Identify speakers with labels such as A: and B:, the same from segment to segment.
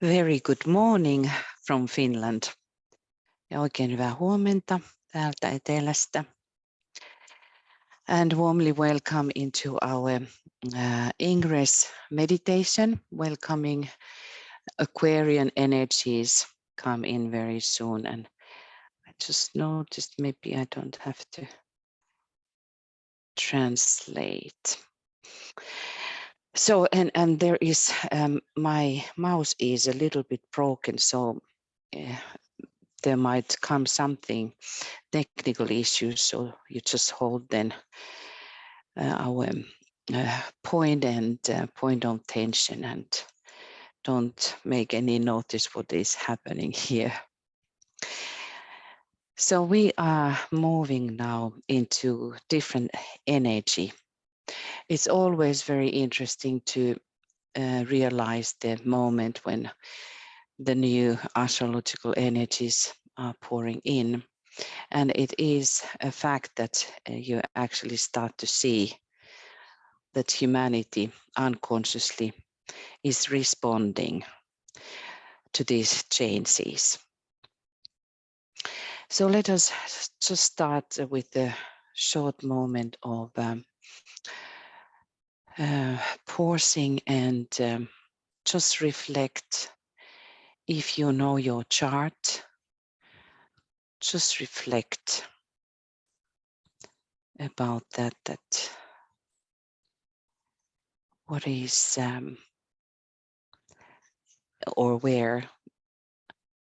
A: Very good morning from Finland. Ja oikein hyvää huomenta täältä etelästä. And warmly welcome into our Ingress meditation, welcoming Aquarian energies come in very soon. And I just noticed maybe I don't have to translate. So, and there is, my mouse is a little bit broken, so there might come something technical issues, so you just hold then our point and point of tension and don't make any notice what is happening here. So we are moving now into different energy. It's always very interesting to realize the moment when the new astrological energies are pouring in. And it is a fact that you actually start to see that humanity unconsciously is responding to these changes. So let us just start with a short moment of pausing and just reflect. If you know your chart, just reflect about that what is or where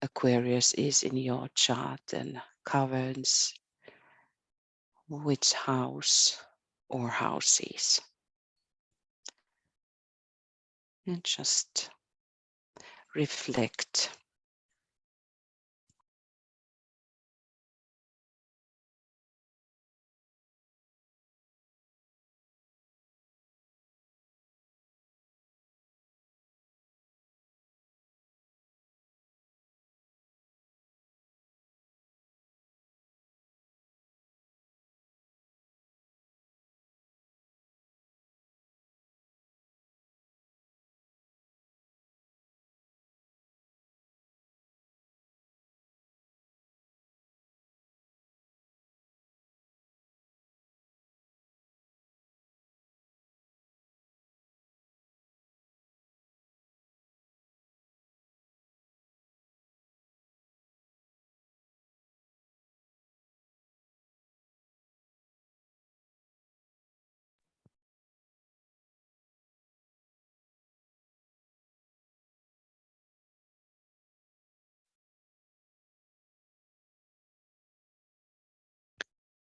A: Aquarius is in your chart and governs which house or houses. And just reflect.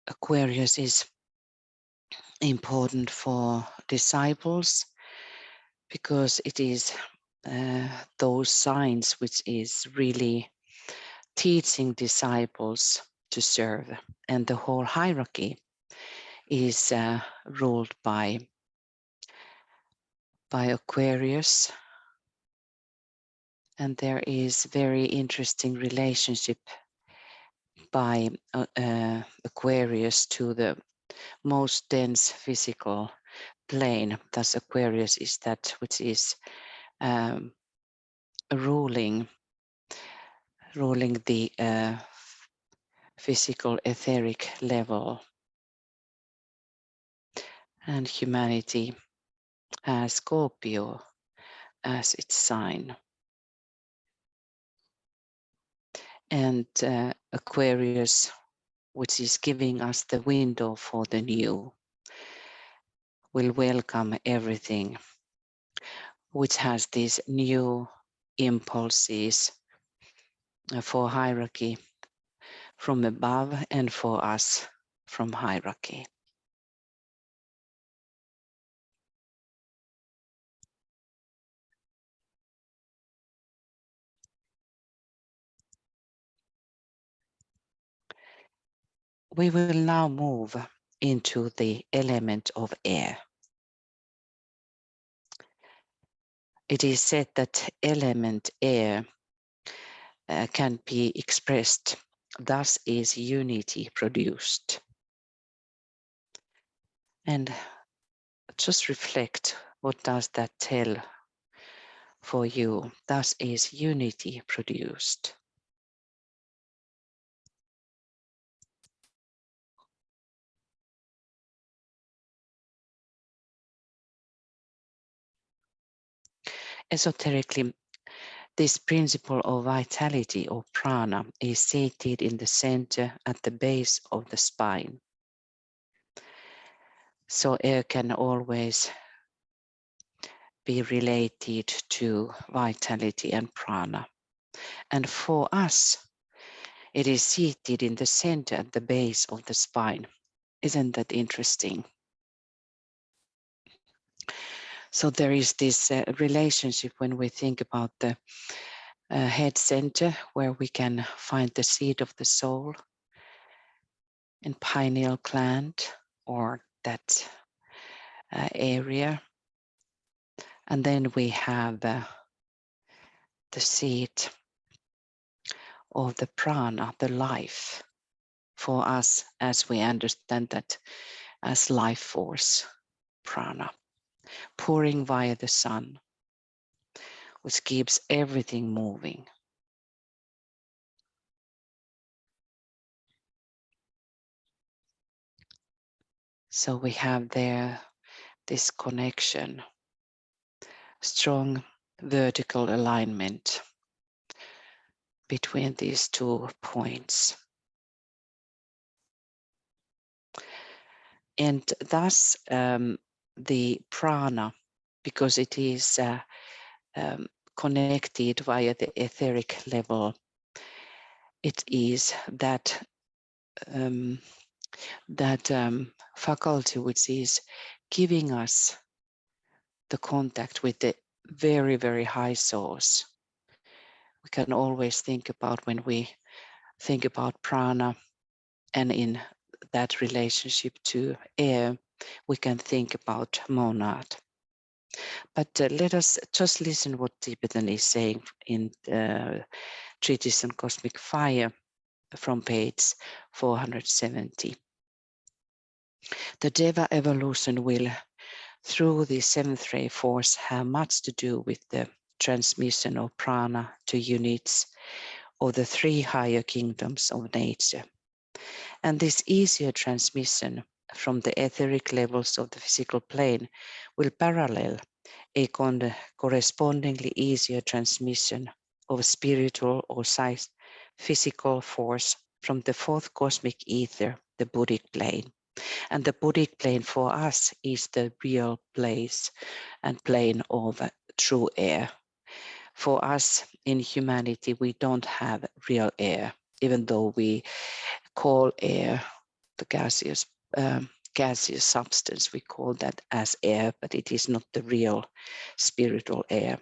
A: Aquarius is important for disciples because it is those signs which is really teaching disciples to serve, and the whole hierarchy is ruled by Aquarius. And there is very interesting relationship by Aquarius to the most dense physical plane. Thus Aquarius is that which is ruling the physical etheric level, and humanity has Scorpio as its sign. And Aquarius, which is giving us the window for the new, will welcome everything which has these new impulses for hierarchy from above and for us from hierarchy. We will now move into the element of air. It is said that element air can be expressed, thus is unity produced. And just reflect, what does that tell for you. Thus is unity produced. Esoterically, this principle of vitality or prana is seated in the center at the base of the spine. So air can always be related to vitality and prana. And for us, it is seated in the center at the base of the spine. Isn't that interesting? So there is this relationship when we think about the head center, where we can find the seat of the soul in pineal gland or that area. And then we have the seat of the prana, the life, for us as we understand that as life force, prana, pouring via the sun, which keeps everything moving. So we have there this connection, strong vertical alignment between these 2 points. And thus the prana, because it is connected via the etheric level, it is that faculty which is giving us the contact with the very, very high source. We can always think about when we think about prana and in that relationship to air, we can think about monad. But let us just listen what Tibetan is saying in Treatise on Cosmic Fire from page 470. The Deva evolution will, through the 7th ray force, have much to do with the transmission of prana to units of the 3 higher kingdoms of nature. And this easier transmission from the etheric levels of the physical plane will parallel a correspondingly easier transmission of spiritual or physical force from the 4th cosmic ether, the Buddhic plane. And the Buddhic plane for us is the real place and plane of true air. For us in humanity, we don't have real air, even though we call air the gaseous substance, we call that as air, but it is not the real spiritual air.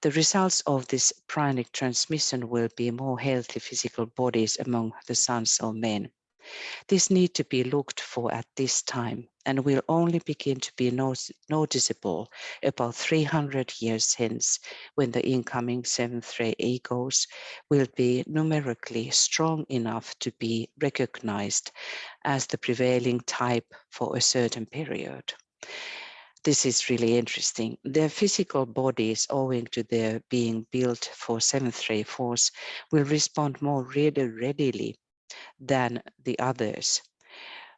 A: The results of this pranic transmission will be more healthy physical bodies among the sons of men. This need to be looked for at this time and will only begin to be noticeable about 300 years hence, when the incoming 7th ray egos will be numerically strong enough to be recognized as the prevailing type for a certain period. This is really interesting. Their physical bodies, owing to their being built for 7th ray force, will respond more readily than the others,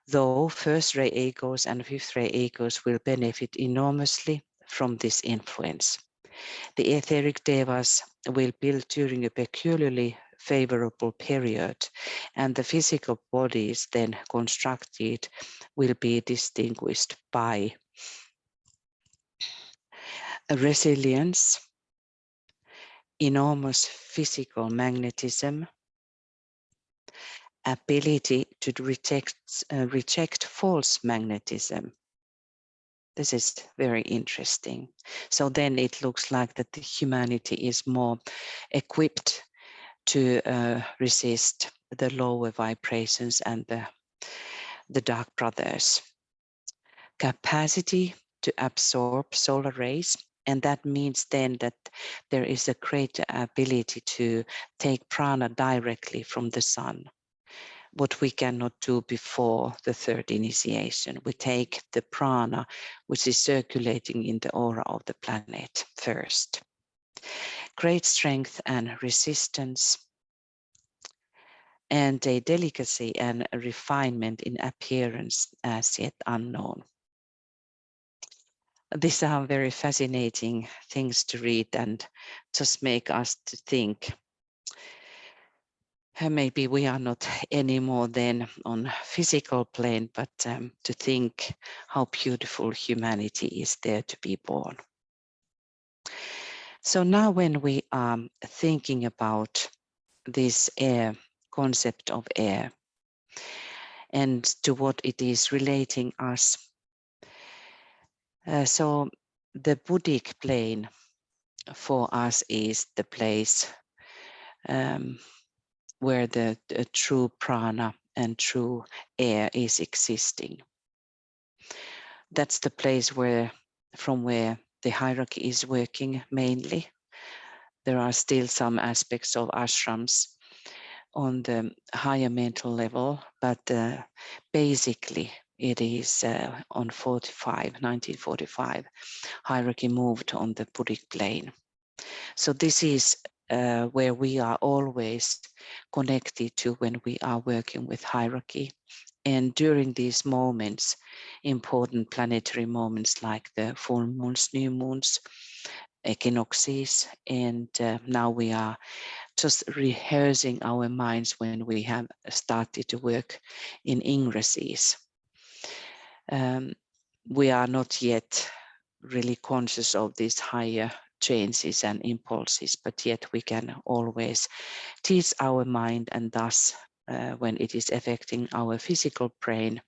A: though 1st ray egos and 5th ray egos will benefit enormously from this influence. The etheric devas will build during a peculiarly favorable period, and the physical bodies then constructed will be distinguished by a resilience, enormous physical magnetism, ability to reject false magnetism. This is very interesting. So then it looks like that the humanity is more equipped to resist the lower vibrations and the dark brothers. Capacity to absorb solar rays, and that means then that there is a greater ability to take prana directly from the sun, what we cannot do before the 3rd initiation. We take the prana, which is circulating in the aura of the planet first. great strength and resistance, and a delicacy and a refinement in appearance as yet unknown. These are very fascinating things to read and just make us to think. Maybe we are not anymore then on physical plane, but to think how beautiful humanity is there to be born. So now when we are thinking about this air, concept of air, and to what it is relating us. So the Buddhic plane for us is the place where the true prana and true air is existing. That's the place from where the hierarchy is working mainly. There are still some aspects of ashrams on the higher mental level, but basically it is on 1945, hierarchy moved on the Buddhic plane. So this is where we are always connected to when we are working with hierarchy. And during these moments, important planetary moments like the full moons, new moons, equinoxes, and now we are just rehearsing our minds when we have started to work in ingresses. We are not yet really conscious of these higher changes and impulses, but yet we can always teach our mind, and thus when it is affecting our physical brain,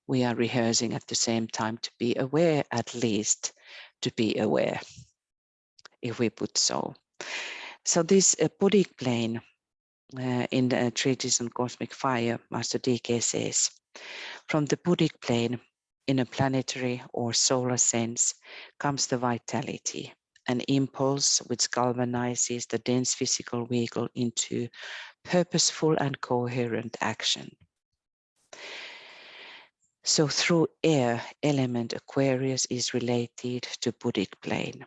A: we are rehearsing at the same time to be aware, at least to be aware, if we put so. So this Buddhic plane in the treatise on cosmic fire, Master DK says, from the Buddhic plane, in a planetary or solar sense, comes the vitality, an impulse which galvanizes the dense physical vehicle into purposeful and coherent action. So through air element, Aquarius is related to Buddhic plane.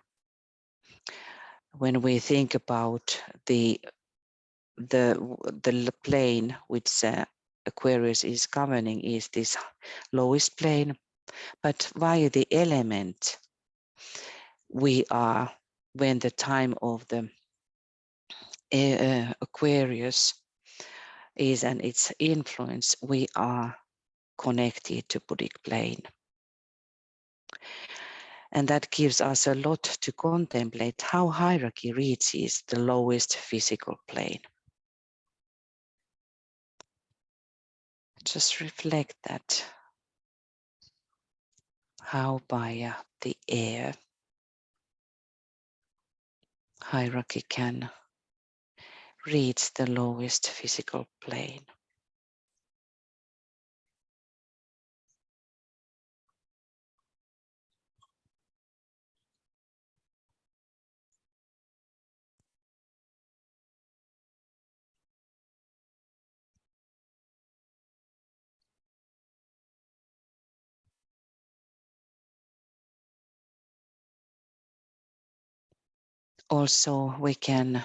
A: When we think about the plane which Aquarius is governing is this lowest plane, but via the element we are, when the time of the Aquarius is and its influence, we are connected to Buddhic plane. And that gives us a lot to contemplate how hierarchy reaches the lowest physical plane. Just reflect that, how by the air hierarchy can reach the lowest physical plane. Also, we can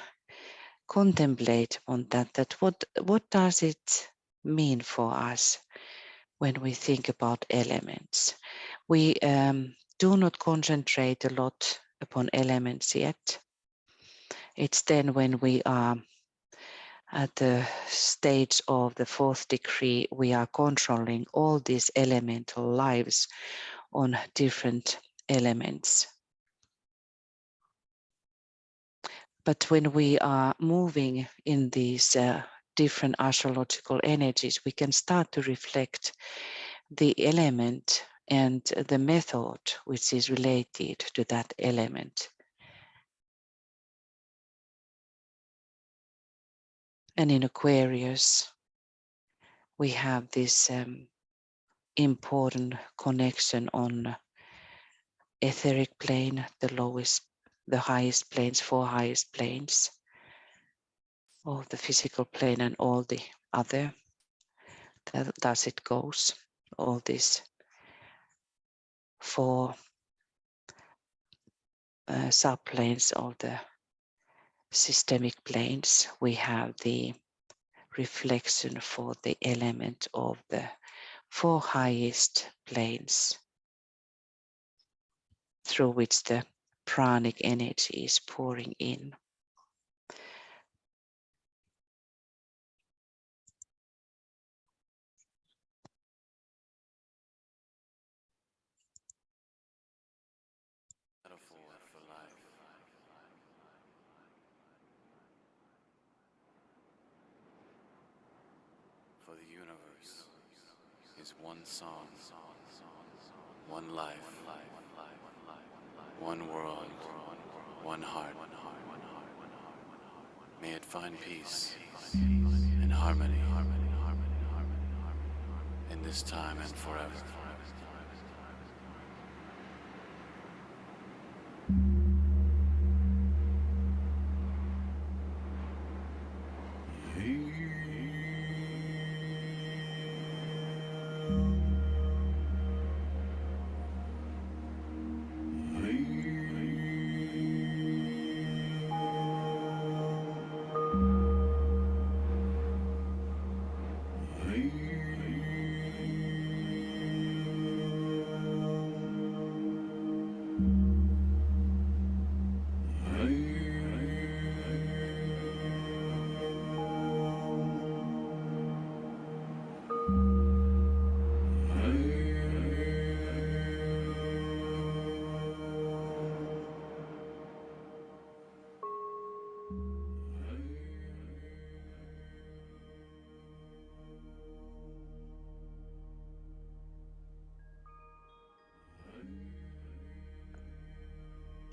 A: contemplate on that what does it mean for us when we think about elements? We do not concentrate a lot upon elements yet. It's then when we are at the stage of the fourth degree, we are controlling all these elemental lives on different elements. But when we are moving in these different astrological energies, we can start to reflect the element and the method which is related to that element. And in Aquarius, we have this important connection on etheric plane, the highest planes, four highest planes of the physical plane, and all the other. Thus it goes, all these four subplanes of the systemic planes, we have the reflection for the element of the four highest planes through which the pranic energy is pouring in.
B: Metaphor for life, for the universe is one song, one life, one world, one heart. May it find peace and harmony in this time and forever.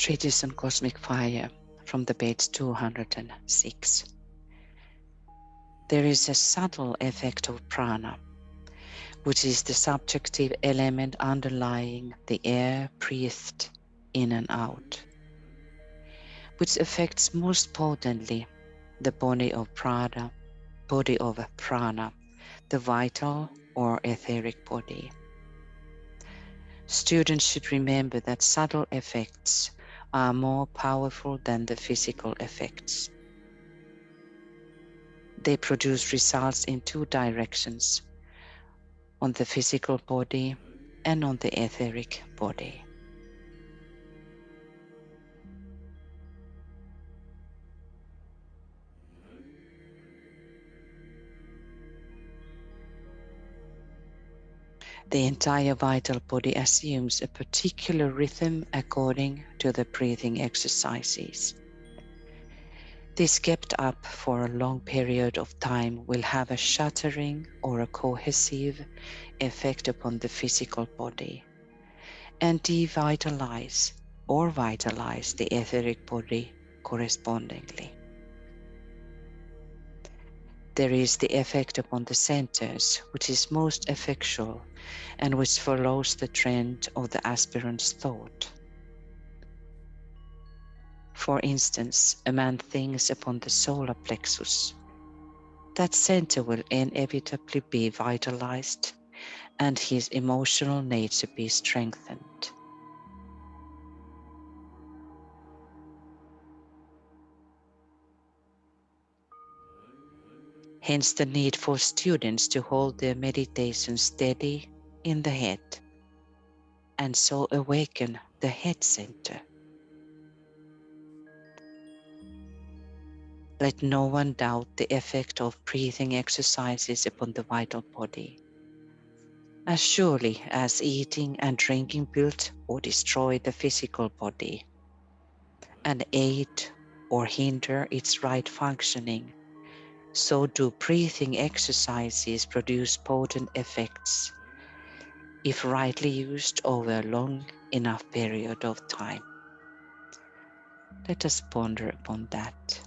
A: Treatise on Cosmic Fire from the page 206. There is a subtle effect of prana, which is the subjective element underlying the air breathed in and out, which affects most potently the body of prana, the vital or etheric body. Students should remember that subtle effects are more powerful than the physical effects. They produce results in two directions, on the physical body and on the etheric body. The entire vital body assumes a particular rhythm according to the breathing exercises. This kept up for a long period of time will have a shattering or a cohesive effect upon the physical body and devitalize or vitalize the etheric body correspondingly. There is the effect upon the centers, which is most effectual and which follows the trend of the aspirant's thought. For instance, a man thinks upon the solar plexus. That center will inevitably be vitalized and his emotional nature be strengthened. Hence the need for students to hold their meditation steady in the head and so awaken the head center. Let no one doubt the effect of breathing exercises upon the vital body. As surely as eating and drinking build or destroy the physical body and aid or hinder its right functioning, so do breathing exercises produce potent effects if rightly used over a long enough period of time. Let us ponder upon that.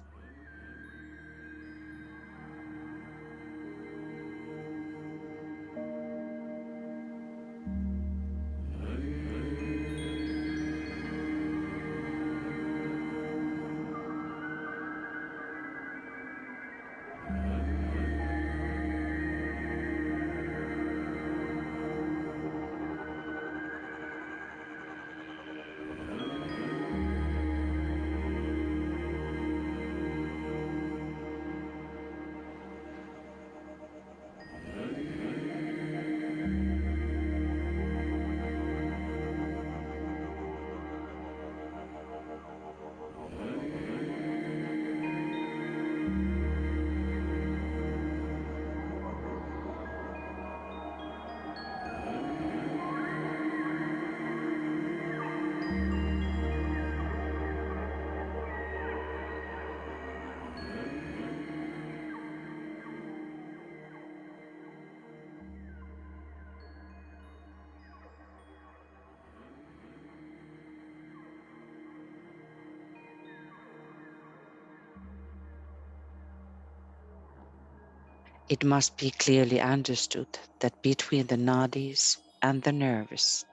A: It must be clearly understood that between the nadis and the nerves,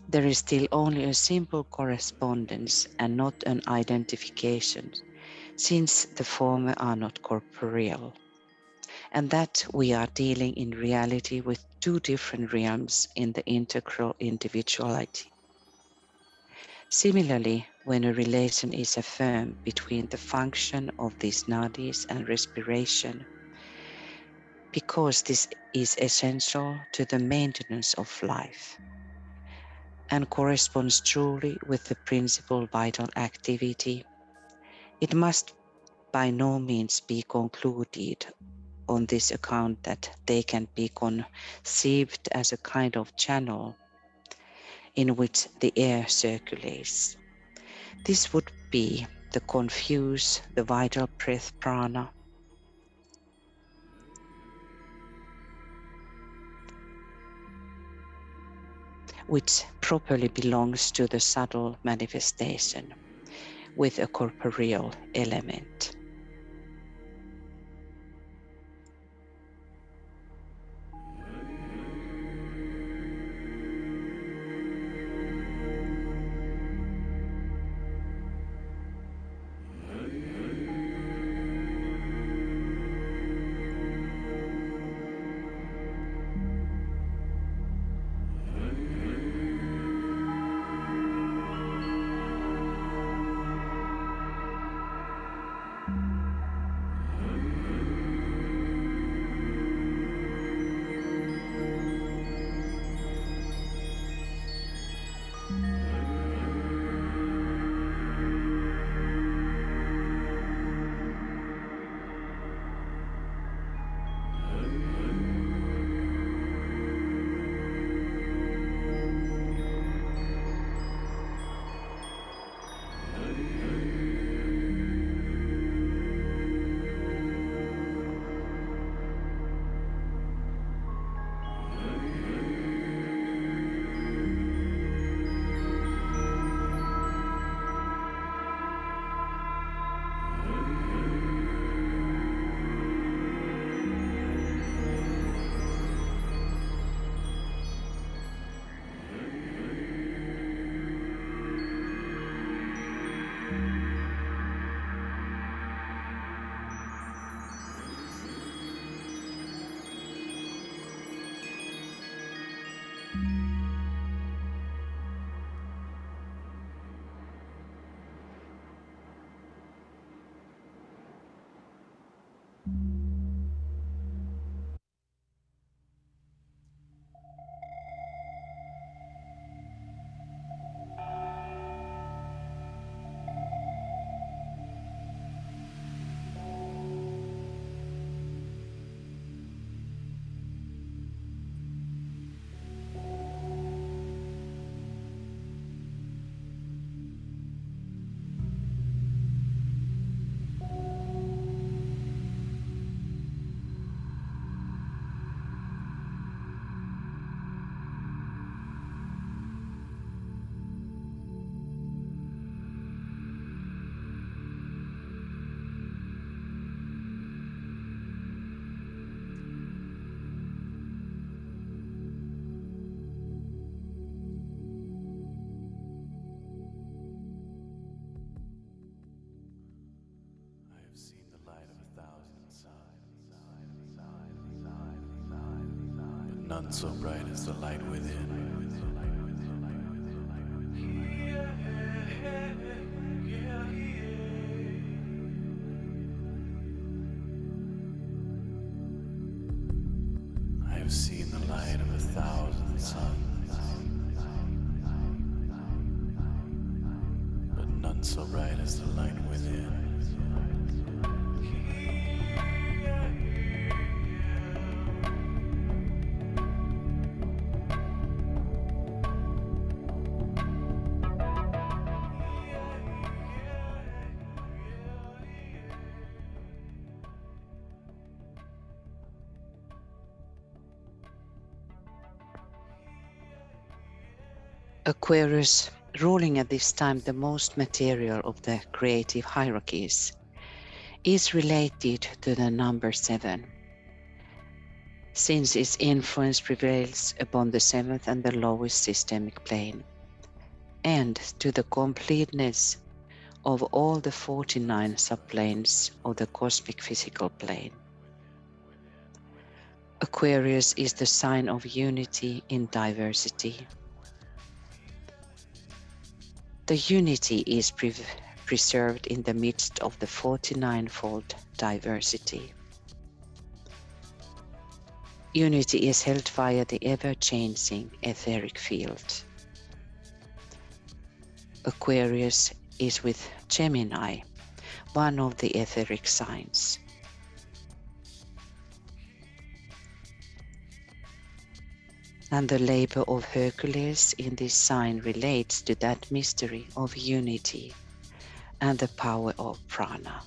A: there is still only a simple correspondence and not an identification, since the former are not corporeal, and that we are dealing in reality with two different realms in the integral individuality. Similarly, when a relation is affirmed between the function of these nadis and respiration, because this is essential to the maintenance of life and corresponds truly with the principal vital activity, it must by no means be concluded on this account that they can be conceived as a kind of channel in which the air circulates. This would be to confuse the vital breath prana which properly belongs to the subtle manifestation with a corporeal element.
B: I have seen the light of 1,000 suns, but none so bright as the light within. I have seen the light of 1,000 suns, but none so bright as the light within.
A: Aquarius, ruling at this time the most material of the creative hierarchies, is related to the number 7, since its influence prevails upon the seventh and the lowest systemic plane, and to the completeness of all the 49 subplanes of the cosmic physical plane. Aquarius is the sign of unity in diversity. The unity is preserved in the midst of the 49-fold diversity. Unity is held via the ever-changing etheric field. Aquarius is with Gemini, one of the etheric signs. And the labor of Hercules in this sign relates to that mystery of unity and the power of prana.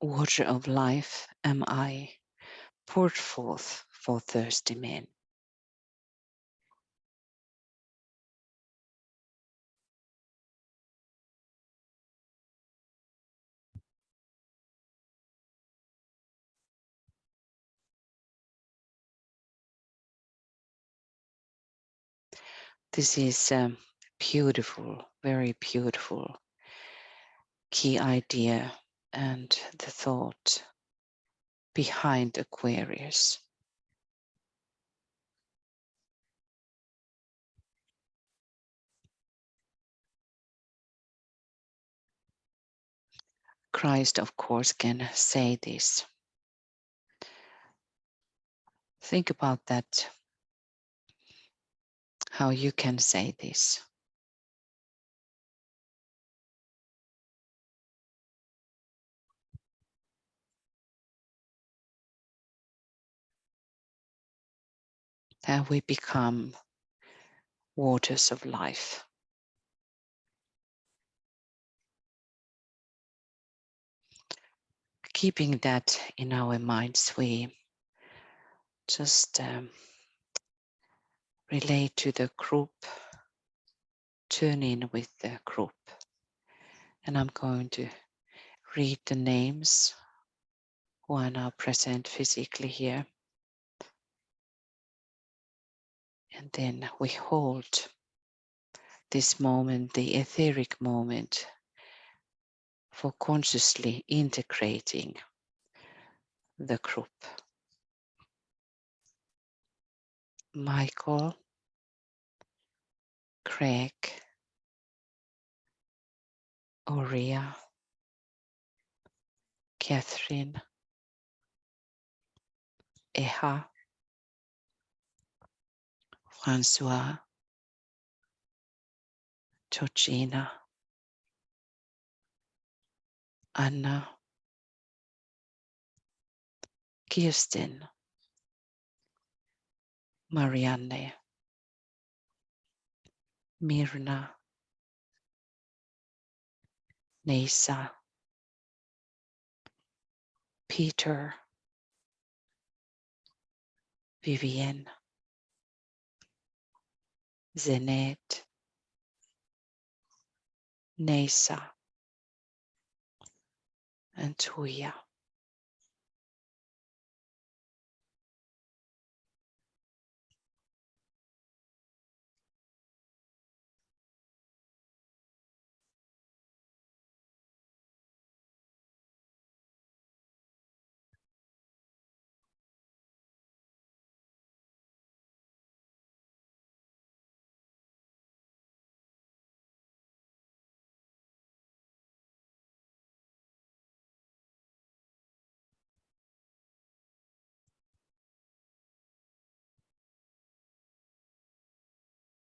A: Water of life am I, poured forth for thirsty men. This is a beautiful, very beautiful key idea and the thought behind Aquarius. Christ, of course, can say this. Think about that, how you can say this. and we become waters of life. Keeping that in our minds, we just relate to the group, tune in with the group. And I'm going to read the names who are now present physically here. And then we hold this moment, the etheric moment, for consciously integrating the group. Michael, Craig, Aurea, Catherine, Eha, Francois, Georgina, Anna, Kirsten, Marianne, Mirna, Nisa, Peter, Vivienne, Zenet, Nesa, and Tuya.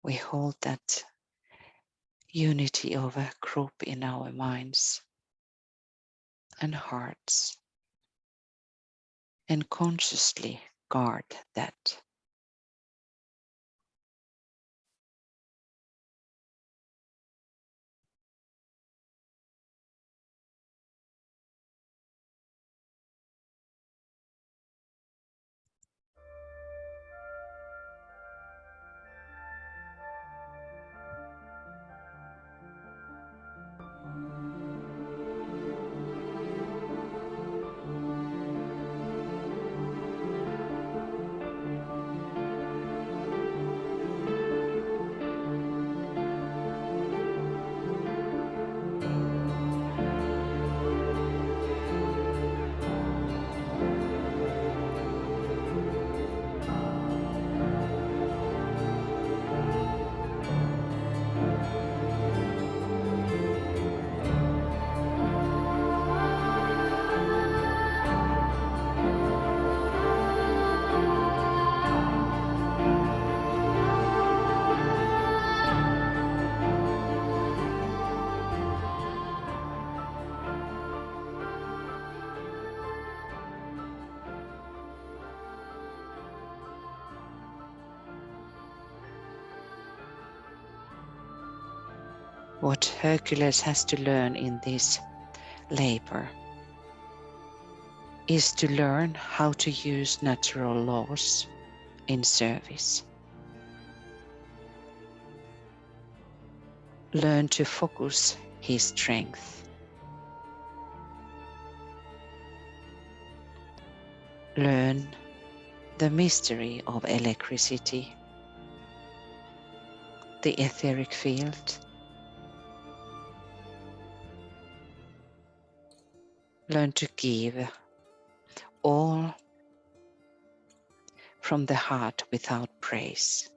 A: We hold that unity of a group in our minds and hearts and consciously guard that. What Hercules has to learn in this labor is to learn how to use natural laws in service. Learn to focus his strength. Learn the mystery of electricity, the etheric field. Learn to give all from the heart without praise.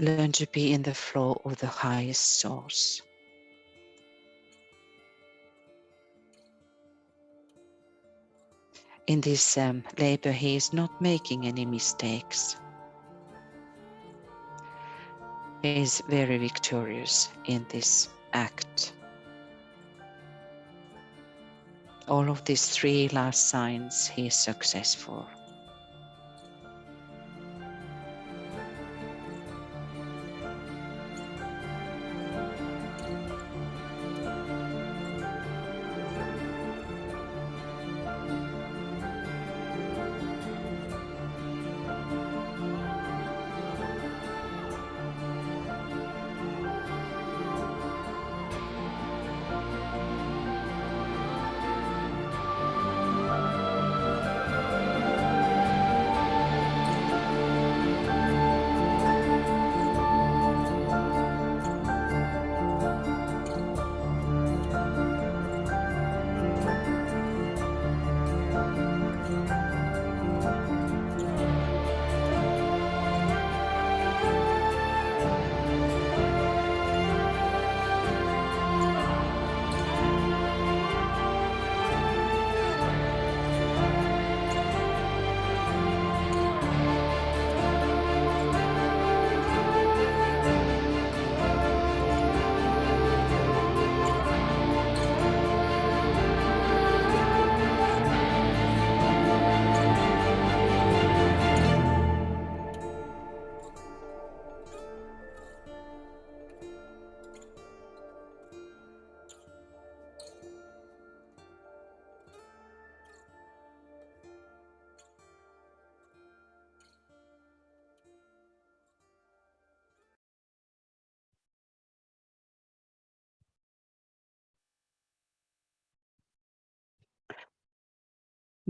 A: Learn to be in the flow of the highest source. In this labor, he is not making any mistakes. He is very victorious in this act. All of these 3 last signs, he is successful.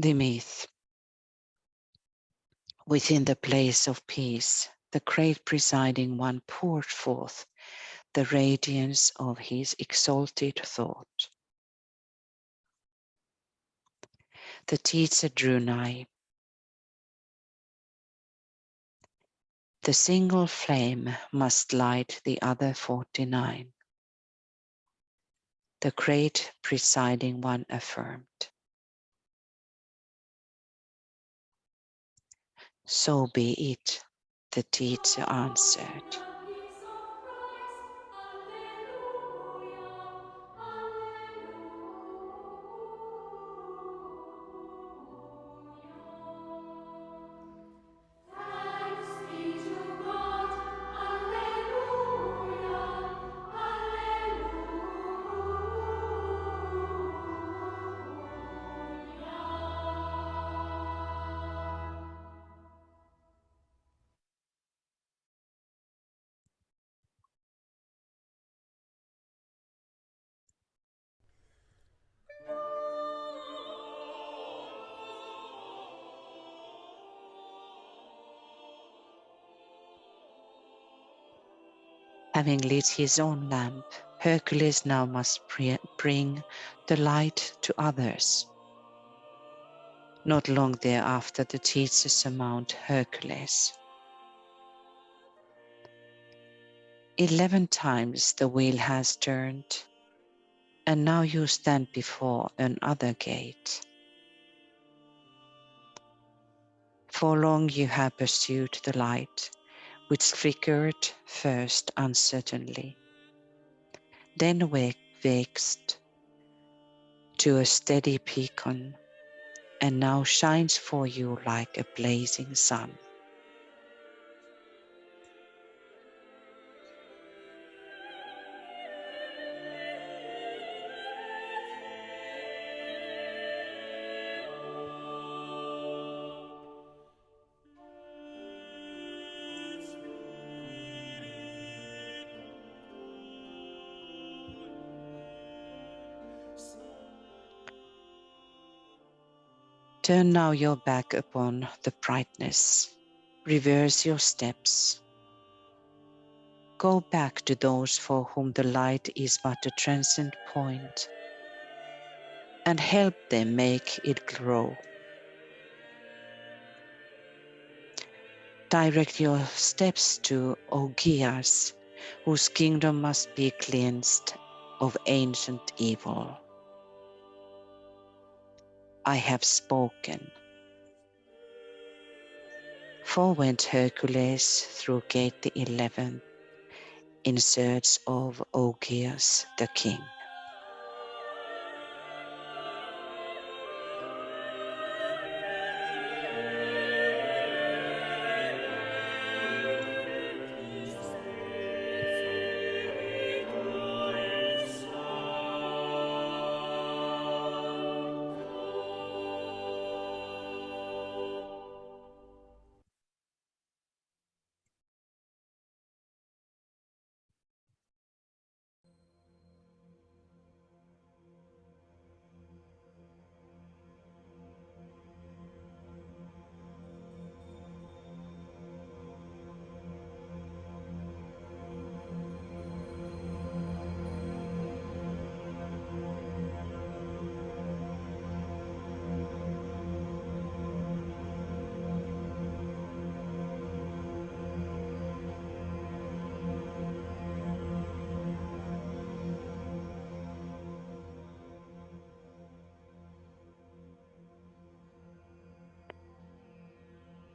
A: The myth. Within the place of peace, the great presiding one poured forth the radiance of his exalted thought. The teacher drew nigh. The single flame must light the other 49. The great presiding one affirmed. So be it, the teacher answered. Having lit his own lamp, Hercules now must bring the light to others. Not long thereafter, the teacher summoned Hercules. 11 times the wheel has turned, and now you stand before another gate. For long you have pursued the light, which flickered first uncertainly, then waxed to a steady beacon, and now shines for you like a blazing sun. Turn now your back upon the brightness, reverse your steps. Go back to those for whom the light is but a transient point, and help them make it grow. Direct your steps to Augeas, whose kingdom must be cleansed of ancient evil. I have spoken. Forward Hercules through gate the 11th, in search of Augeas the king.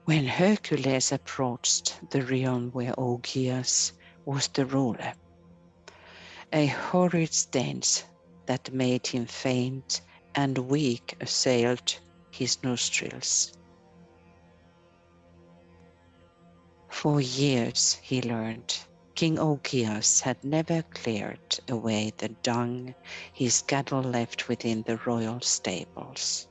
A: When Hercules approached the realm where Augeas was the ruler, a horrid stench that made him faint and weak assailed his nostrils. For years, he learned, King Augeas had never cleared away the dung his cattle left within the royal stables.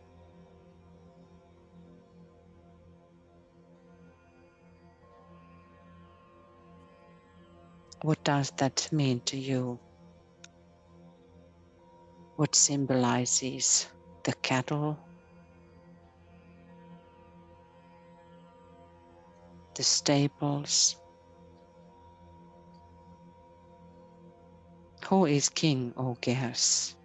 A: What does that mean to you? What symbolizes the cattle, the stables? Who is King Augeas?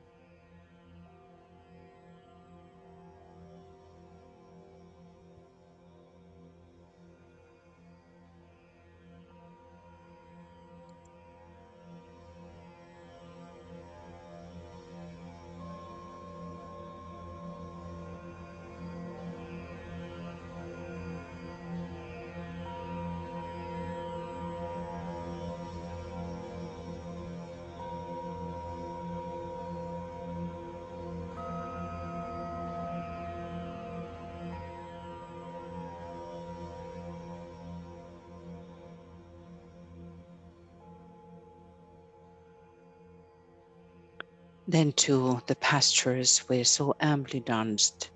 A: Then too the pastures were so amply dunged,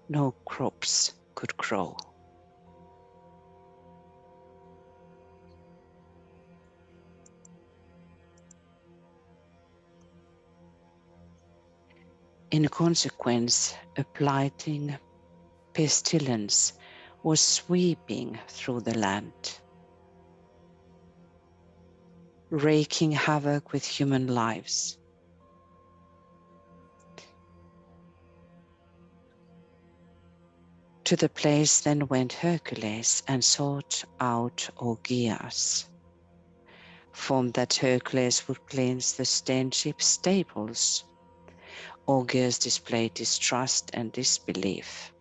A: no crops could grow. In consequence, a blighting pestilence was sweeping through the land, wreaking havoc with human lives. To the place then went Hercules and sought out Augeas. From that Hercules would cleanse the stenship's stables. Augeas displayed distrust and disbelief.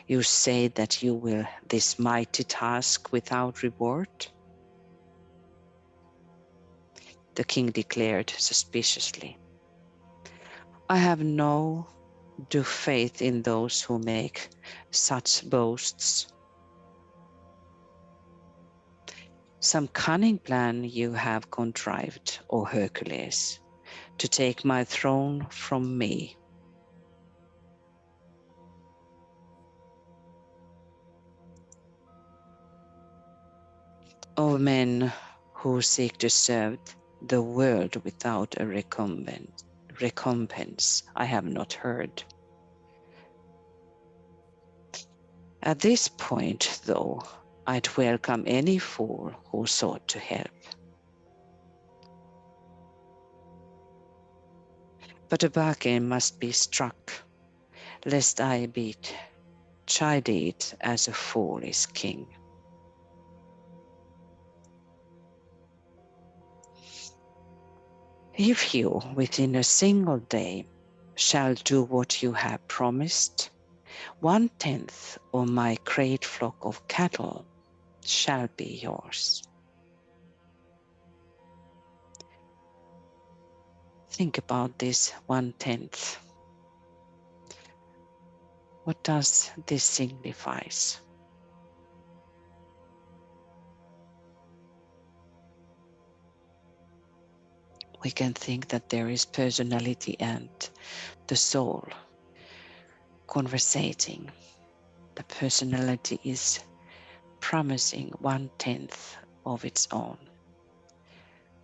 A: You say that you will this mighty task without reward? The king declared suspiciously. I have no due faith in those who make such boasts. Some cunning plan you have contrived, O Hercules, to take my throne from me. O men who seek to serve the world without a recompense, I have not heard. At this point, though, I'd welcome any fool who sought to help. But a bargain must be struck, lest I be chided as a fool is king. If you, within a single day, shall do what you have promised, 1/10 of my great flock of cattle shall be yours. Think about this 1/10. What does this signify? We can think that there is personality and the soul conversating. The personality is promising 1/10 of its own.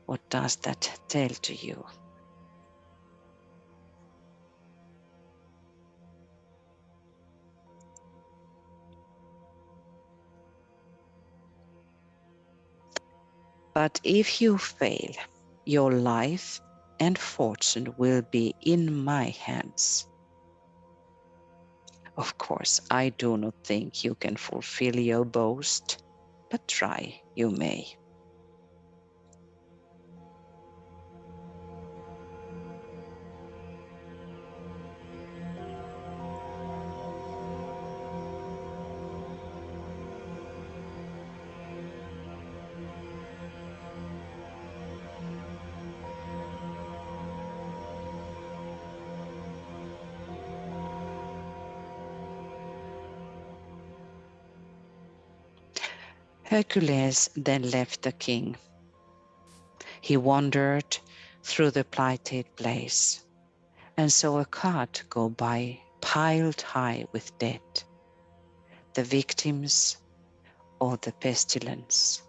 A: What does that tell to you? But if you fail, your life and fortune will be in my hands. Of course, I do not think you can fulfill your boast, but try you may. Hercules then left the king. He wandered through the blighted place and saw a cart go by piled high with dead, the victims of the pestilence.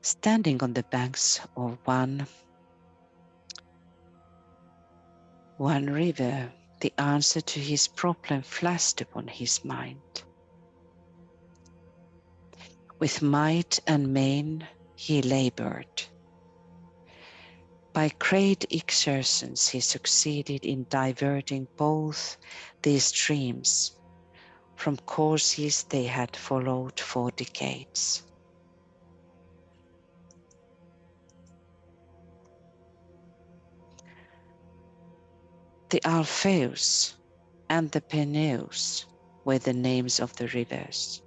A: Standing on the banks of one river, the answer to his problem flashed upon his mind. With might and main he labored. By great exertions he succeeded in diverting both these streams from courses they had followed for decades. The Alpheus and the Peneus were the names of the rivers,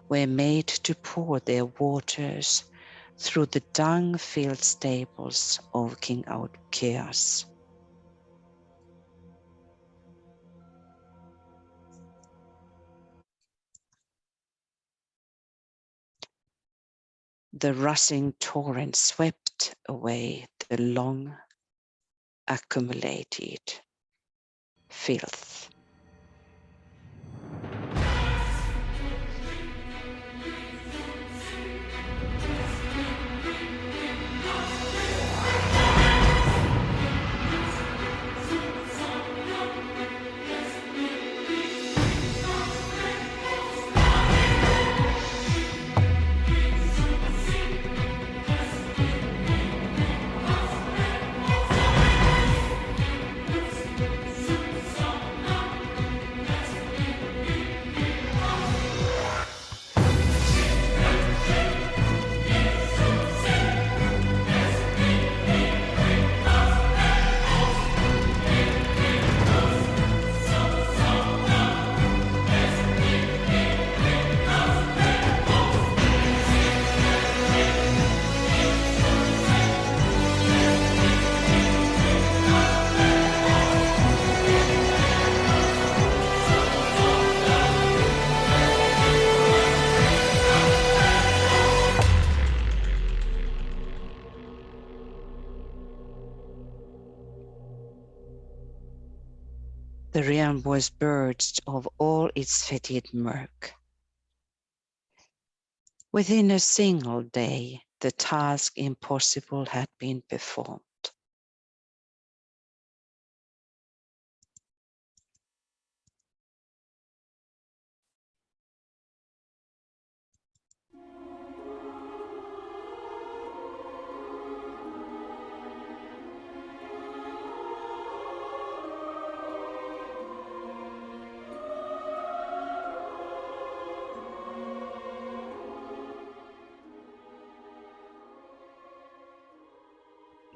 A: were made to pour their waters through the dung-filled stables of King AQUARIUS. The rushing torrent swept away the long accumulated filth. The realm was purged of all its fetid murk. Within a single day, the task impossible had been performed.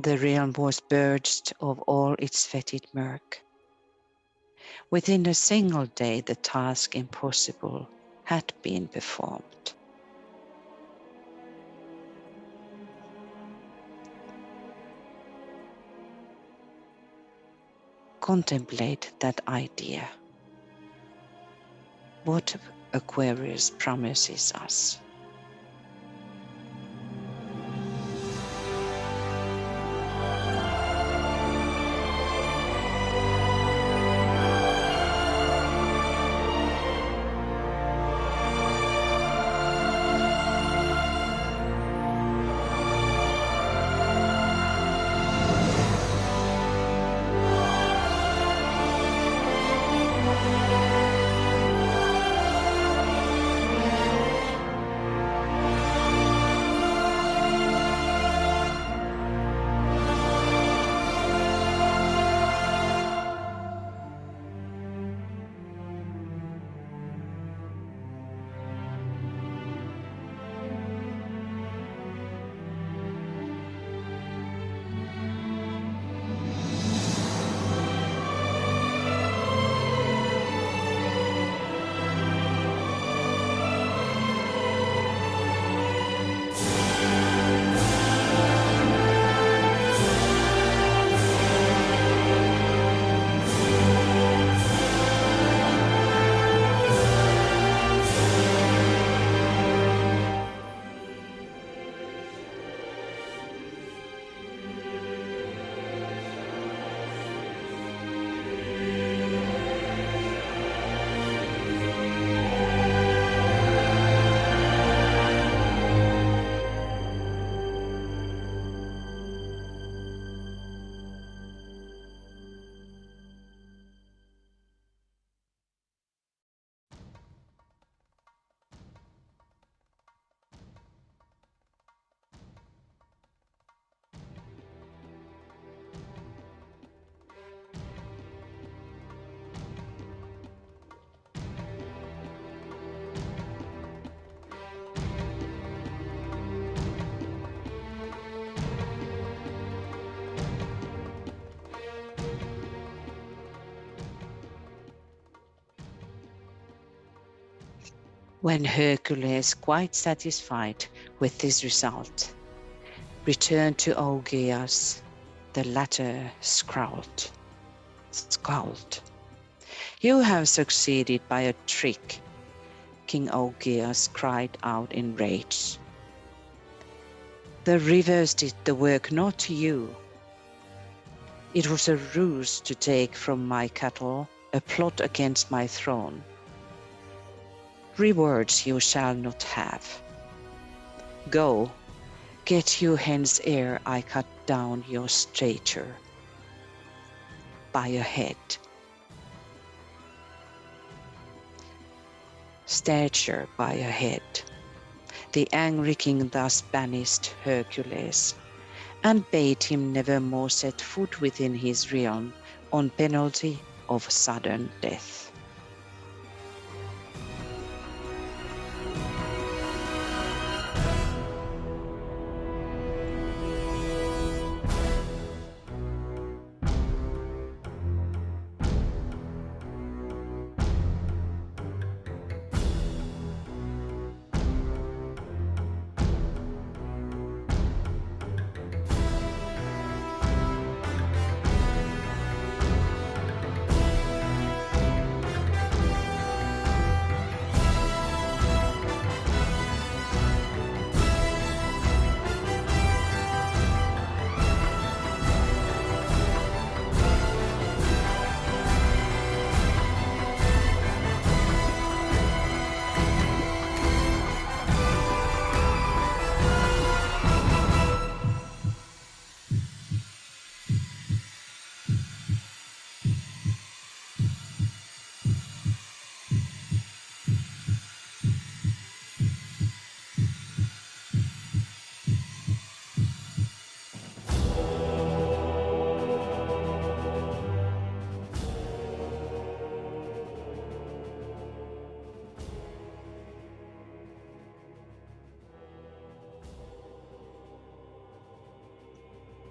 A: The realm was purged of all its fetid murk. Within a single day, the task impossible had been performed. Contemplate that idea. What Aquarius promises us. When Hercules, quite satisfied with this result, returned to Augeas, the latter scowled. "You have succeeded by a trick," King Augeas cried out in rage. "The rivers did the work, not you. It was a ruse to take from my cattle, a plot against my throne. Rewards you shall not have. Go, get you hence ere I cut down your stature by a head." Stature by a head. The angry king thus banished Hercules, and bade him never more set foot within his realm on penalty of sudden death.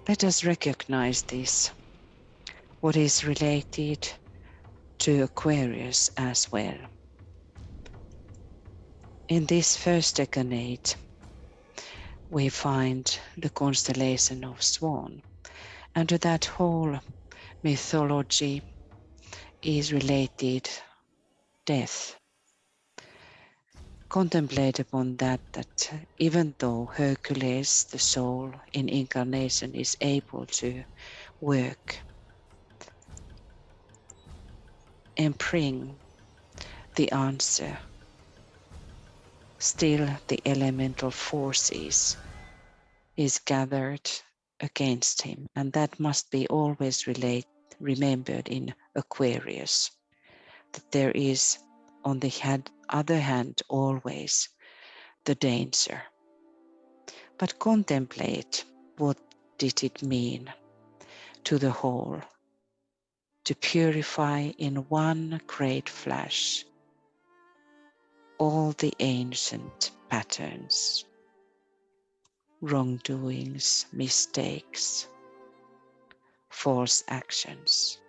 A: Let us recognize this, what is related to Aquarius as well. In this first decade, we find the constellation of Swan, and to that whole mythology is related death. Contemplate upon that even though Hercules, the soul in incarnation, is able to work and bring the answer, still the elemental forces is gathered against him, and that must be always remembered in Aquarius, that there is on the other hand always the danger. But contemplate, what did it mean to the whole to purify in one great flash all the ancient patterns, wrongdoings, mistakes, false actions.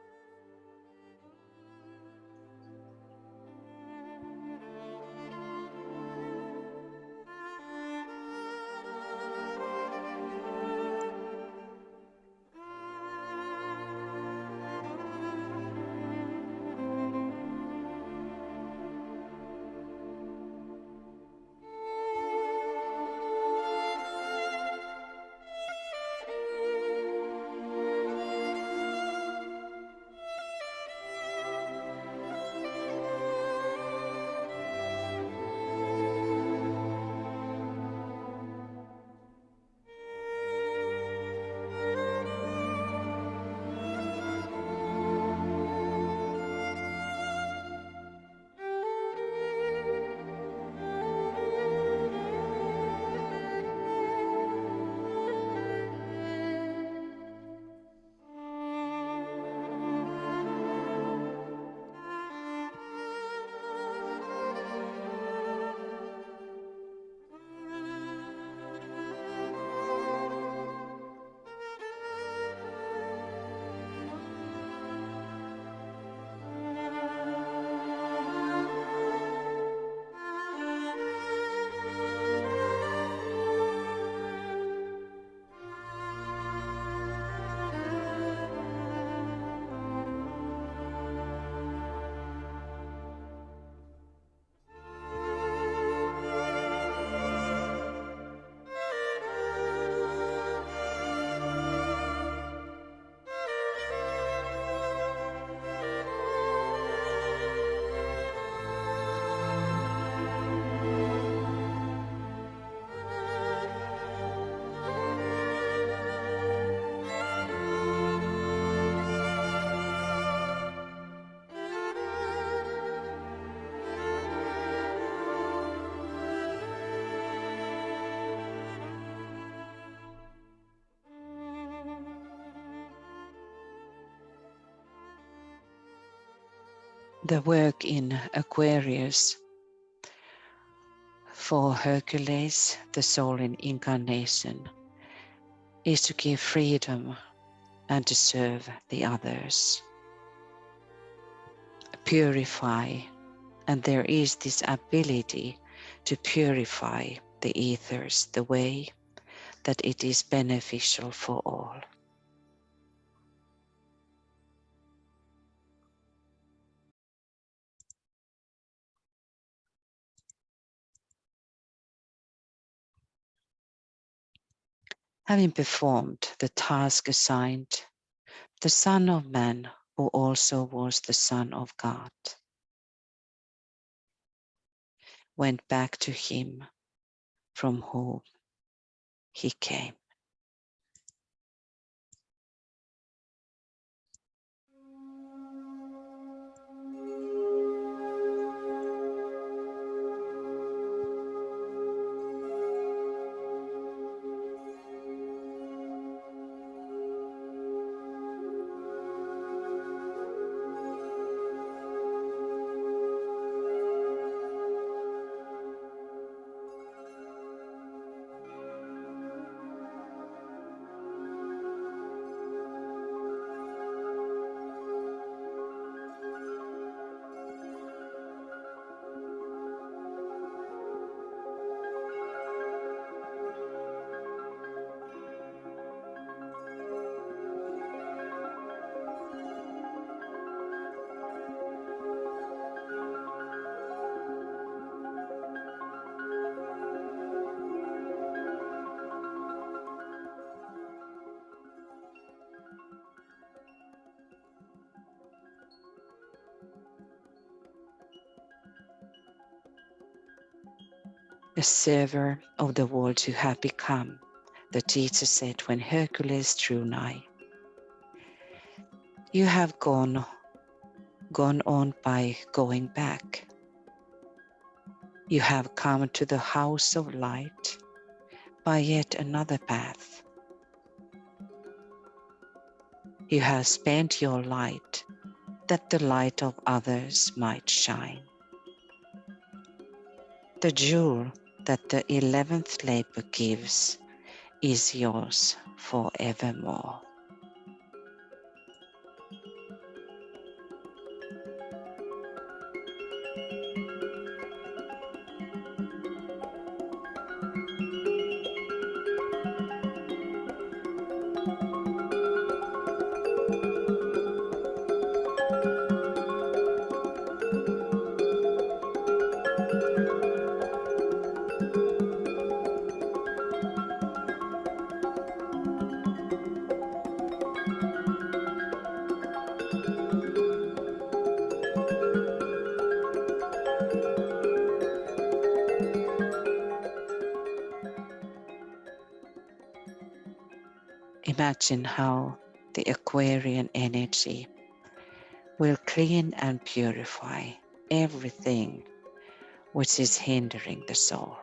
A: The work in Aquarius for Hercules, the soul in incarnation, is to give freedom and to serve the others, purify, and there is this ability to purify the ethers the way that it is beneficial for all. Having performed the task assigned, the Son of Man, who also was the Son of God, went back to him from whom he came. A server of the world you have become, the teacher said when Hercules drew nigh. You have gone on by going back. You have come to the house of light by yet another path. You have spent your light that the light of others might shine. The jewel that the 11th labor gives is yours forevermore. Imagine how the Aquarian energy will clean and purify everything which is hindering the soul.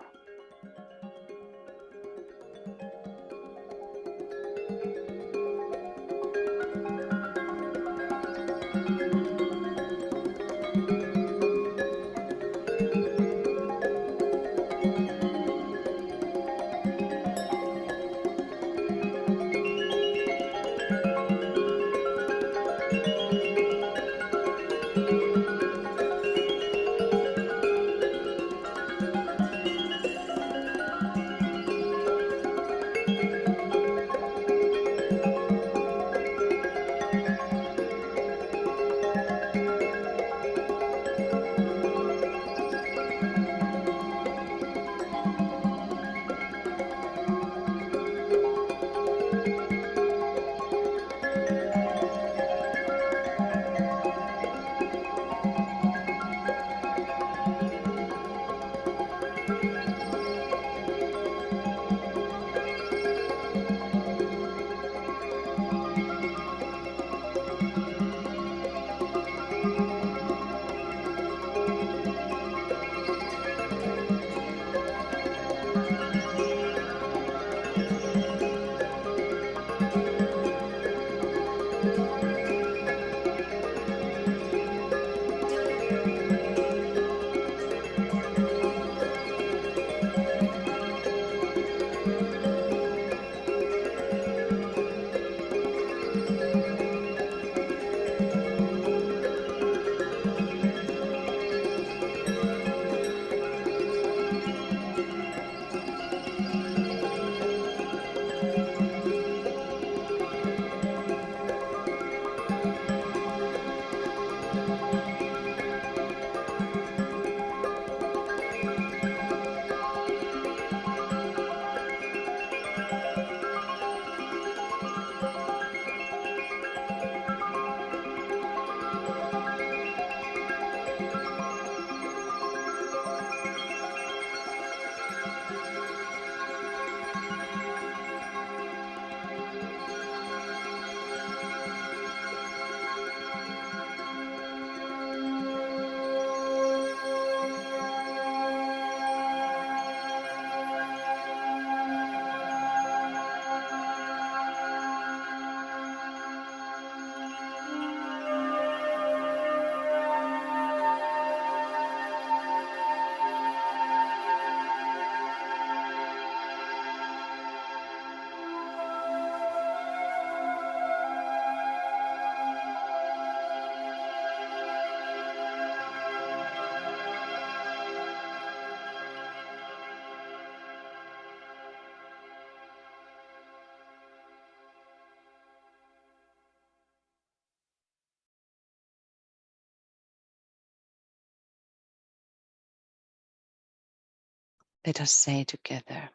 A: Let us say together,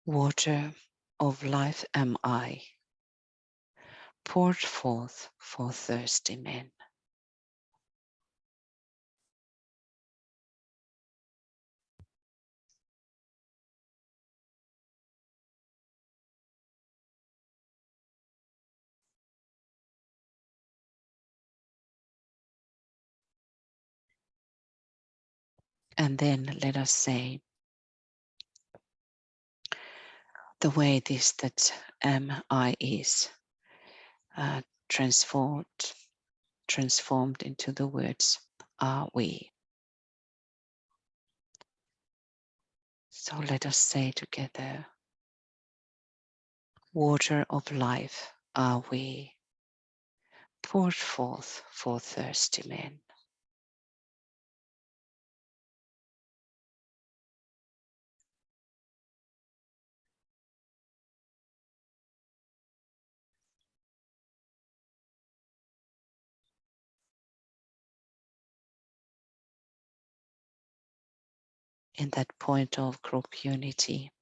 A: water of life am I, poured forth for thirsty men. And then let us say, the way this that am I is transformed into the words are we. So let us say together, water of life are we, poured forth for thirsty men. In that point of group unity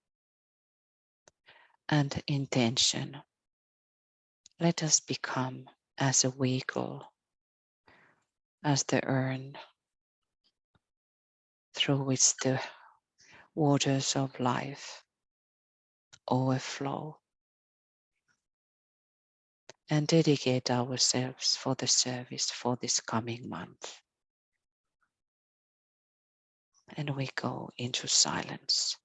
A: and intention, let us become as a vehicle, as the urn through which the waters of life overflow, and dedicate ourselves for the service for this coming month. And we go into silence.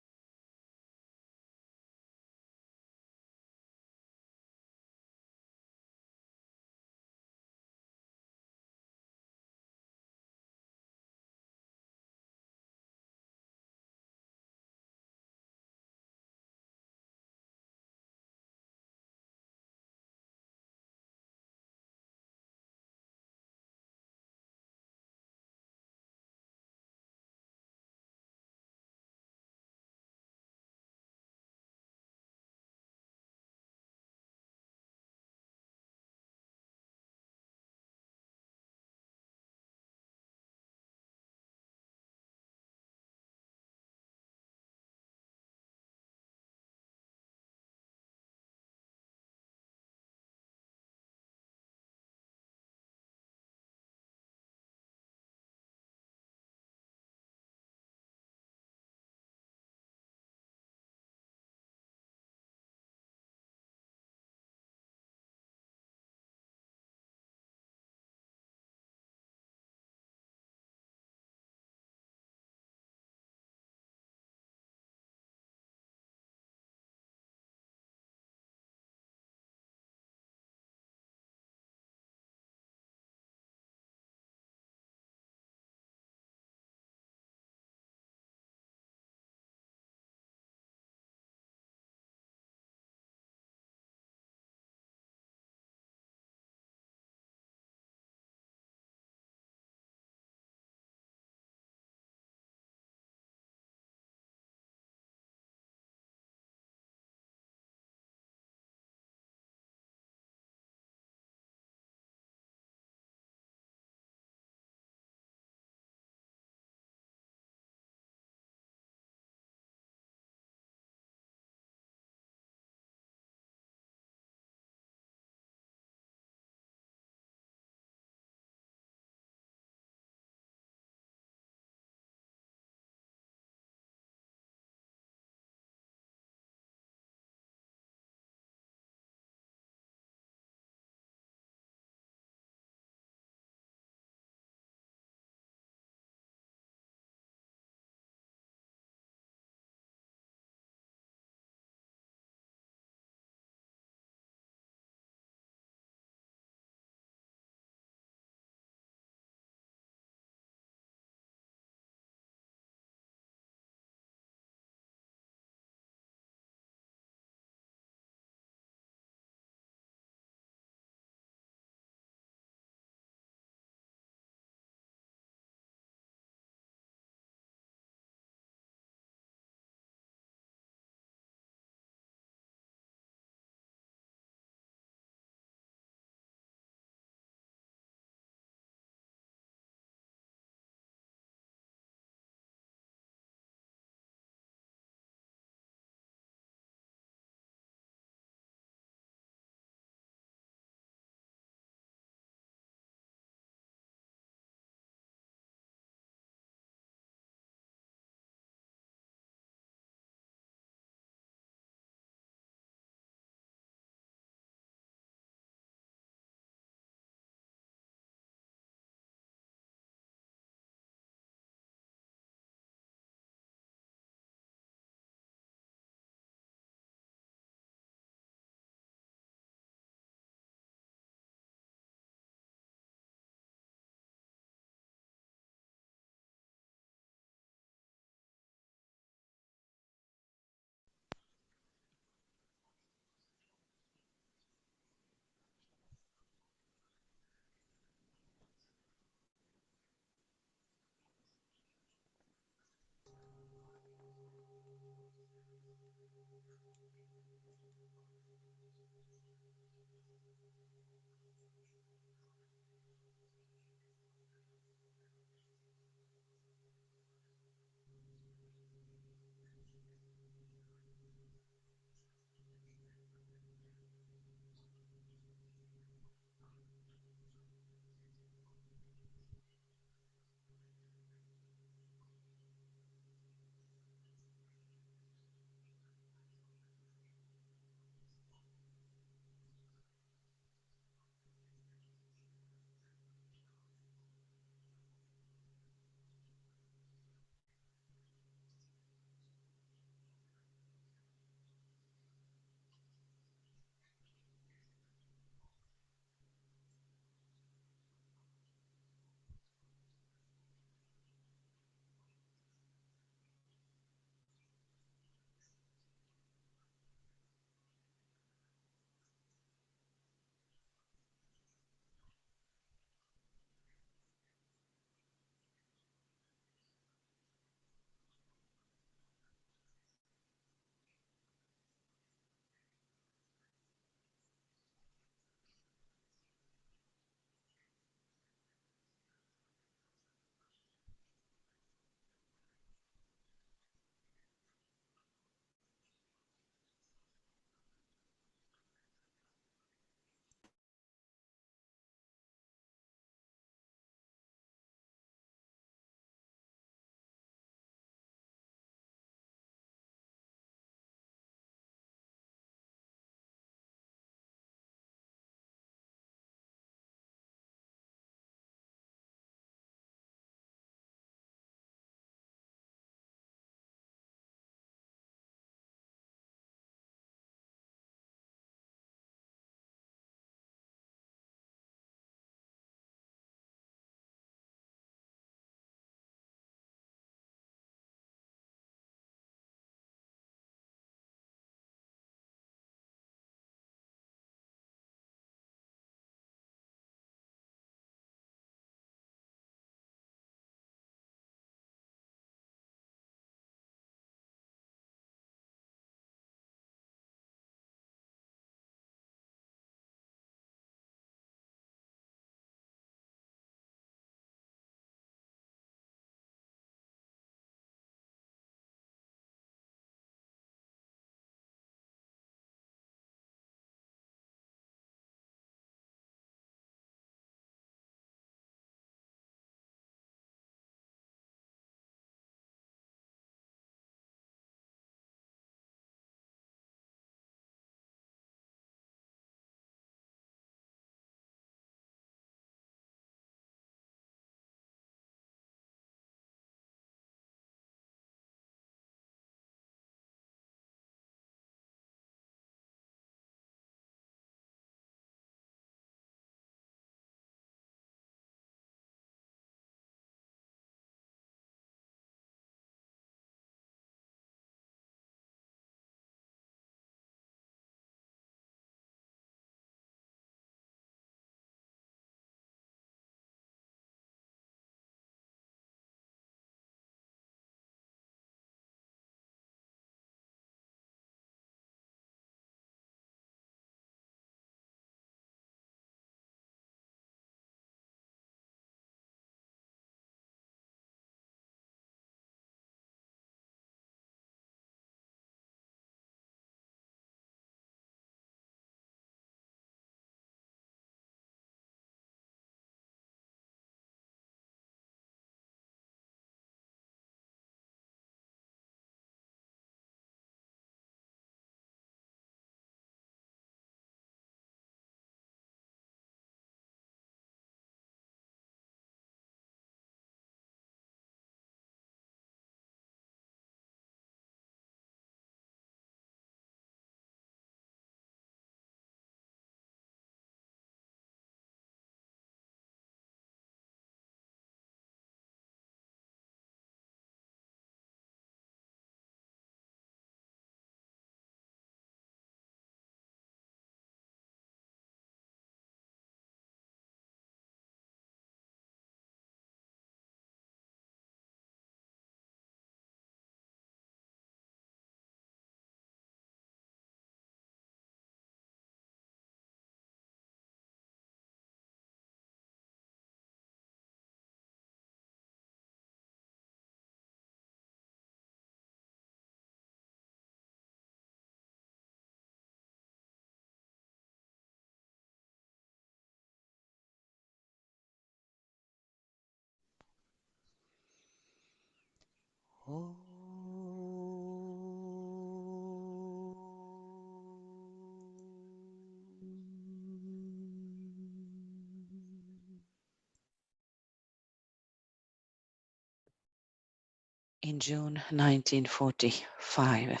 A: In June 1945,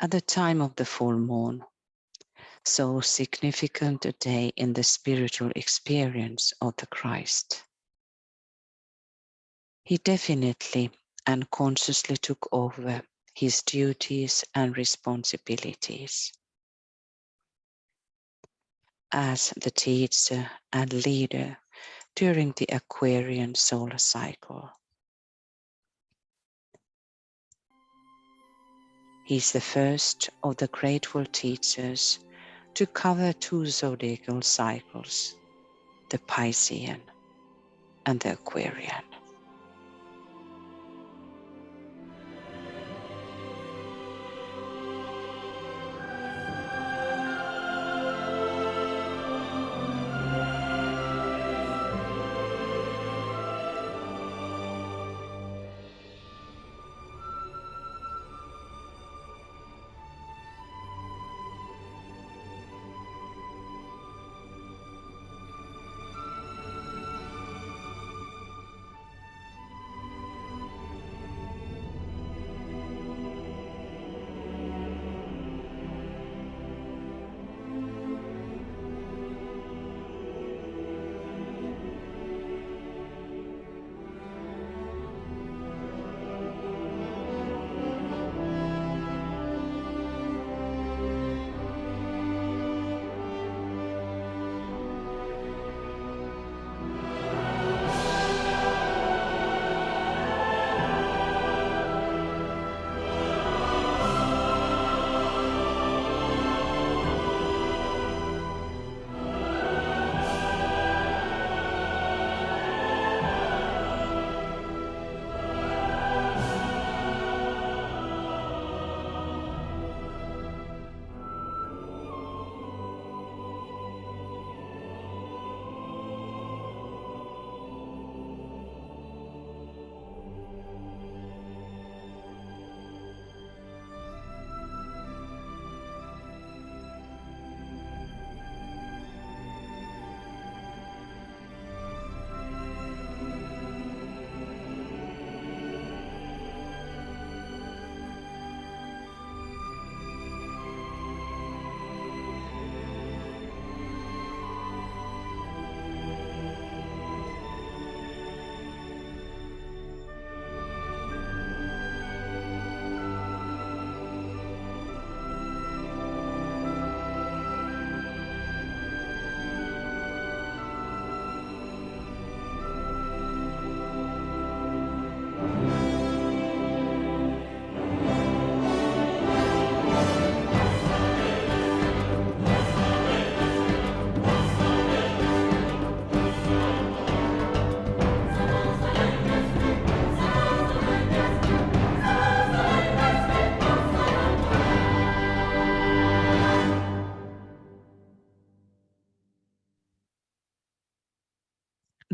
A: at the time of the full moon, so significant a day in the spiritual experience of the Christ, he definitely and consciously took over his duties and responsibilities as the teacher and leader during the Aquarian solar cycle. He is the first of the grateful teachers to cover two zodiacal cycles, the Piscean and the Aquarian.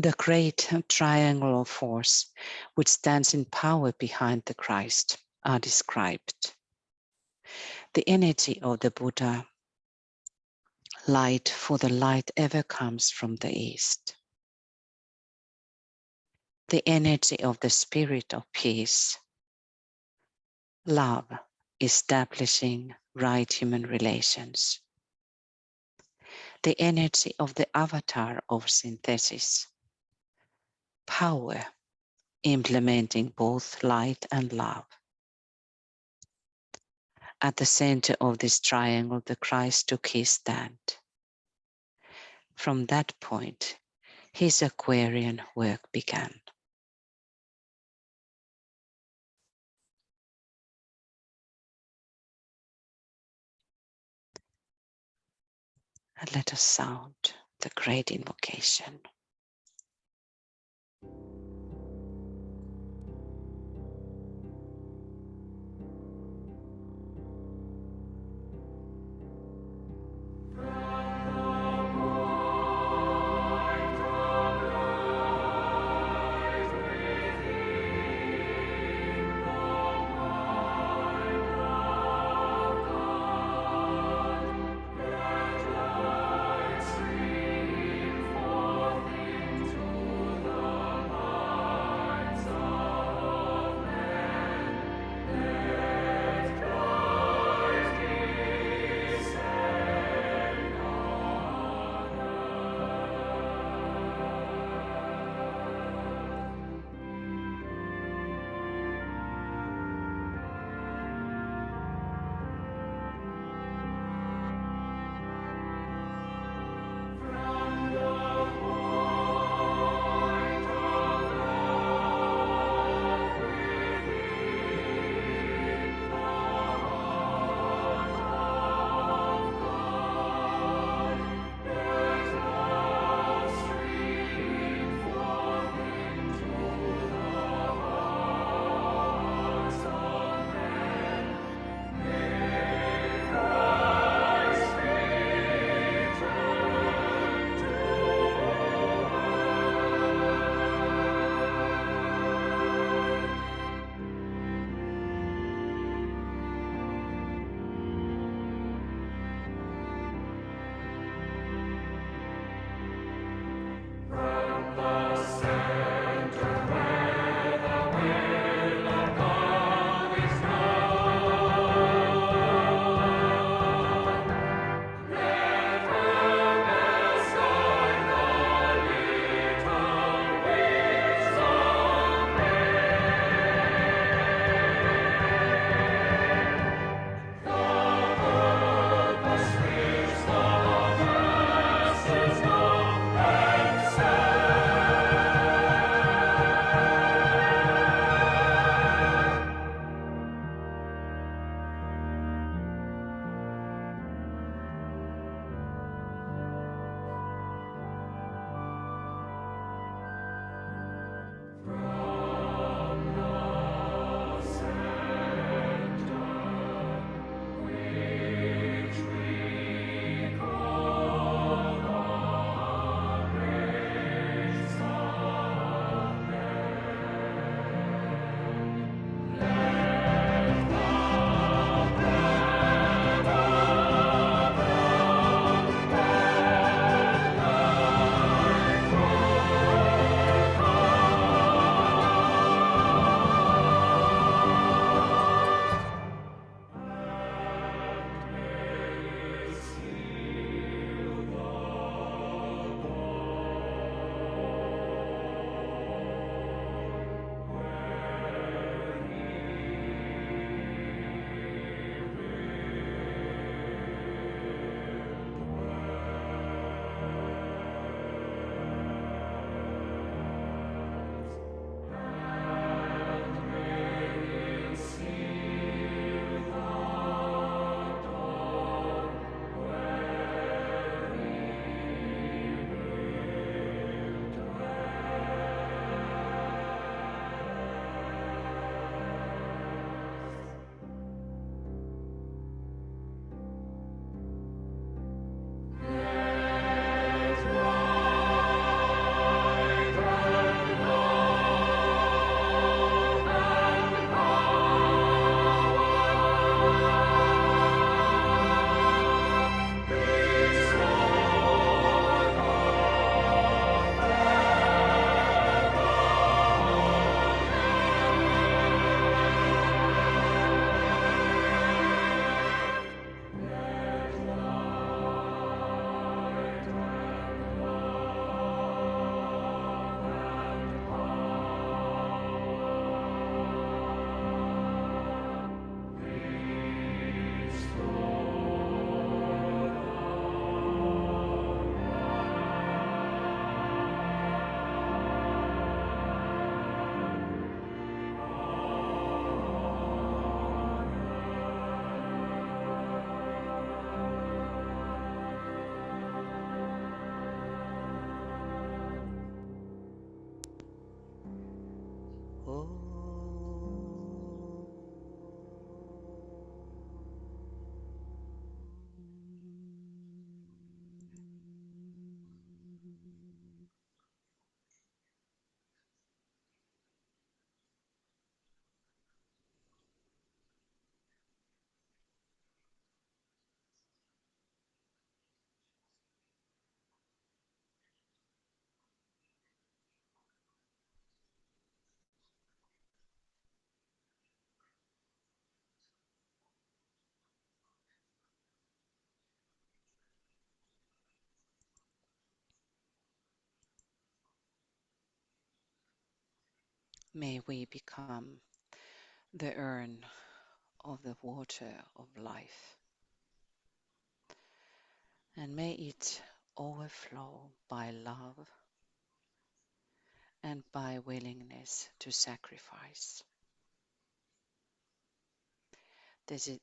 A: The great triangle of force which stands in power behind the Christ are described. The energy of the Buddha, light, for the light ever comes from the east. The energy of the spirit of peace, love, establishing right human relations. The energy of the avatar of synthesis, power, implementing both light and love. At the center of this triangle, the Christ took his stand. From that point, his Aquarian work began. And let us sound the great invocation. May we become the urn of the water of life, and may it overflow by love and by willingness to sacrifice.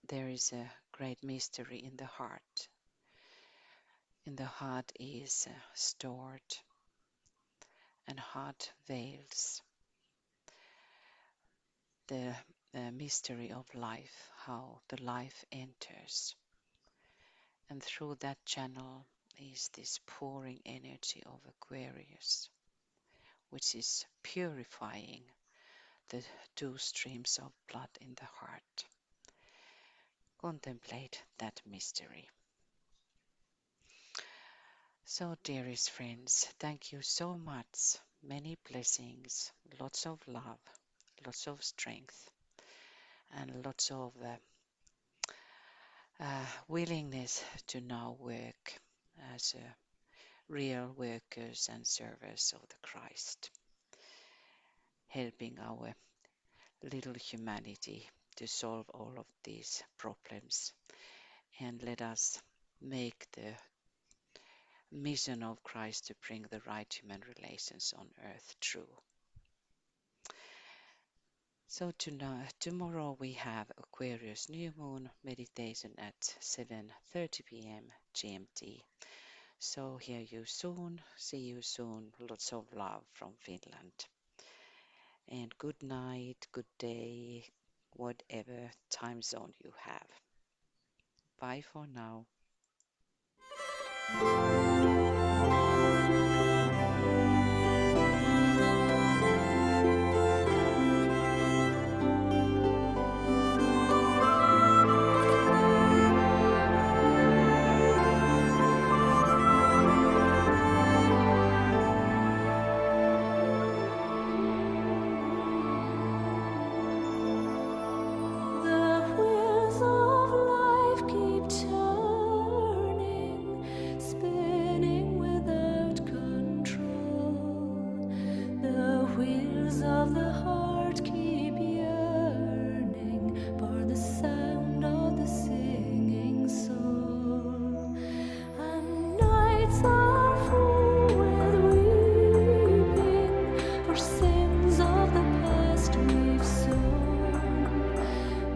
A: There is a great mystery in the heart. In the heart is stored and heart veils the mystery of life, how the life enters. And through that channel is this pouring energy of Aquarius, which is purifying the two streams of blood in the heart. Contemplate that mystery. So, dearest friends, thank you so much. Many blessings, lots of love, lots of strength, and lots of willingness to now work as real workers and servers of the Christ, helping our little humanity to solve all of these problems. And let us make the mission of Christ to bring the right human relations on earth true. So tomorrow we have Aquarius new moon meditation at 7:30 p.m. GMT. So hear you soon, see you soon. Lots of love from Finland. And good night, good day, whatever time zone you have. Bye for now.
C: The wheels of life keep turning, spinning without control. The wheels of the heart keep yearning for the sound of the singing soul. And nights are full with weeping for sins of the past we've sown.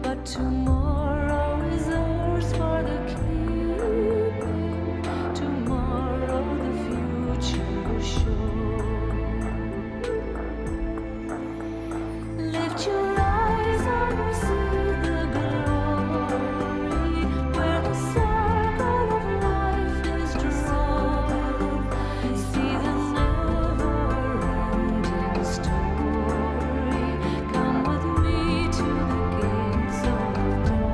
C: But tomorrow is ours for the keeping. Tomorrow the future shows. Lift your eyes and see the glory where the circle of life is drawn. See the never-ending story. Come with me to the gates of dawn.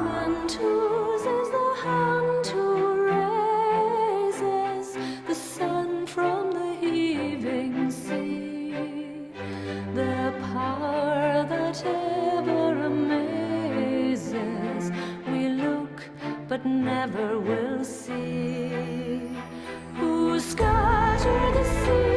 C: And whose is the hand who raises the sun from the heaving sea? The power that ever amazes, we look but never will see. Who scattered the sea